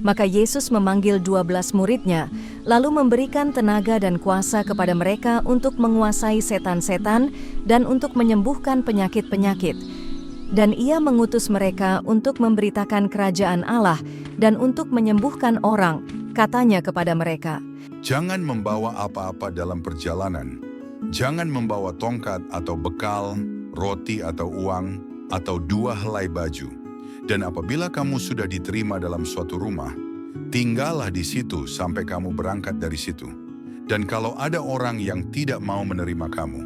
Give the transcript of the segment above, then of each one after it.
Maka Yesus memanggil 12 muridnya, lalu memberikan tenaga dan kuasa kepada mereka untuk menguasai setan-setan dan untuk menyembuhkan penyakit-penyakit. Dan ia mengutus mereka untuk memberitakan kerajaan Allah dan untuk menyembuhkan orang, katanya kepada mereka, Jangan membawa apa-apa dalam perjalanan. Jangan membawa tongkat atau bekal, roti atau uang, atau 2 helai baju. Dan apabila kamu sudah diterima dalam suatu rumah, tinggallah di situ sampai kamu berangkat dari situ. Dan kalau ada orang yang tidak mau menerima kamu,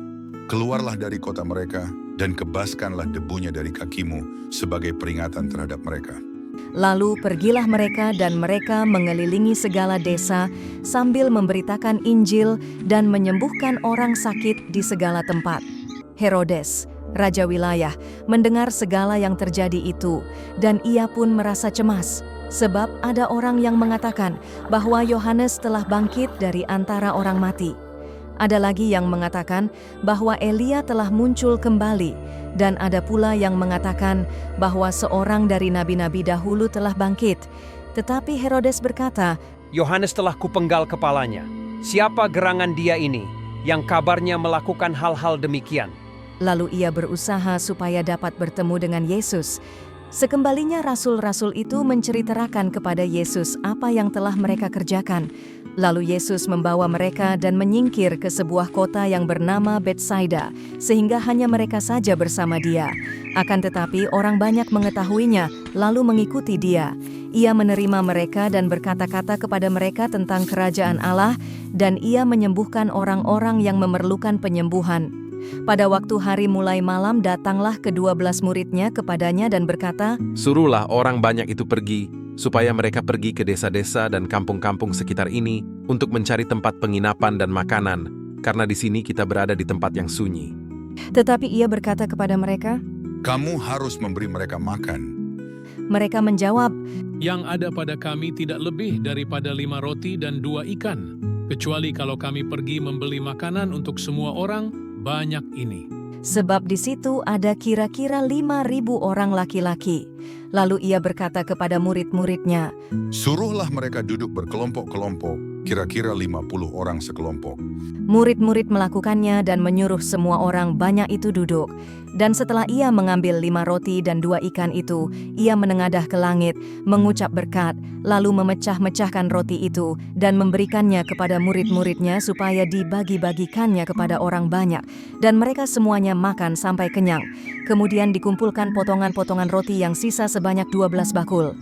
keluarlah dari kota mereka dan kebaskanlah debunya dari kakimu sebagai peringatan terhadap mereka. Lalu pergilah mereka dan mereka mengelilingi segala desa sambil memberitakan Injil dan menyembuhkan orang sakit di segala tempat. Herodes, raja wilayah, mendengar segala yang terjadi itu, dan ia pun merasa cemas, sebab ada orang yang mengatakan bahwa Yohanes telah bangkit dari antara orang mati. Ada lagi yang mengatakan bahwa Elia telah muncul kembali, dan ada pula yang mengatakan bahwa seorang dari nabi-nabi dahulu telah bangkit. Tetapi Herodes berkata, Yohanes telah kupenggal kepalanya. Siapa gerangan dia ini, yang kabarnya melakukan hal-hal demikian? Lalu ia berusaha supaya dapat bertemu dengan Yesus. Sekembalinya rasul-rasul itu menceritakan kepada Yesus apa yang telah mereka kerjakan. Lalu Yesus membawa mereka dan menyingkir ke sebuah kota yang bernama Betsaida, sehingga hanya mereka saja bersama dia. Akan tetapi orang banyak mengetahuinya, lalu mengikuti dia. Ia menerima mereka dan berkata-kata kepada mereka tentang kerajaan Allah, dan ia menyembuhkan orang-orang yang memerlukan penyembuhan. Pada waktu hari mulai malam datanglah ke-12 muridnya kepadanya dan berkata, Suruhlah orang banyak itu pergi, supaya mereka pergi ke desa-desa dan kampung-kampung sekitar ini untuk mencari tempat penginapan dan makanan, karena di sini kita berada di tempat yang sunyi. Tetapi ia berkata kepada mereka, Kamu harus memberi mereka makan. mereka menjawab, Yang ada pada kami tidak lebih daripada 5 roti dan 2 ikan, kecuali kalau kami pergi membeli makanan untuk semua orang banyak ini. sebab di situ ada kira-kira 5.000 orang laki-laki. Lalu ia berkata kepada murid-muridnya, Suruhlah mereka duduk berkelompok-kelompok, kira-kira 50 orang sekelompok. Murid-murid melakukannya dan menyuruh semua orang banyak itu duduk. Dan setelah ia mengambil 5 roti dan 2 ikan itu, ia menengadah ke langit, mengucap berkat, lalu memecah-mecahkan roti itu, dan memberikannya kepada murid-muridnya supaya dibagi-bagikannya kepada orang banyak. Dan mereka semuanya makan sampai kenyang. Kemudian dikumpulkan potongan-potongan roti yang sisa sebanyak 12 bakul.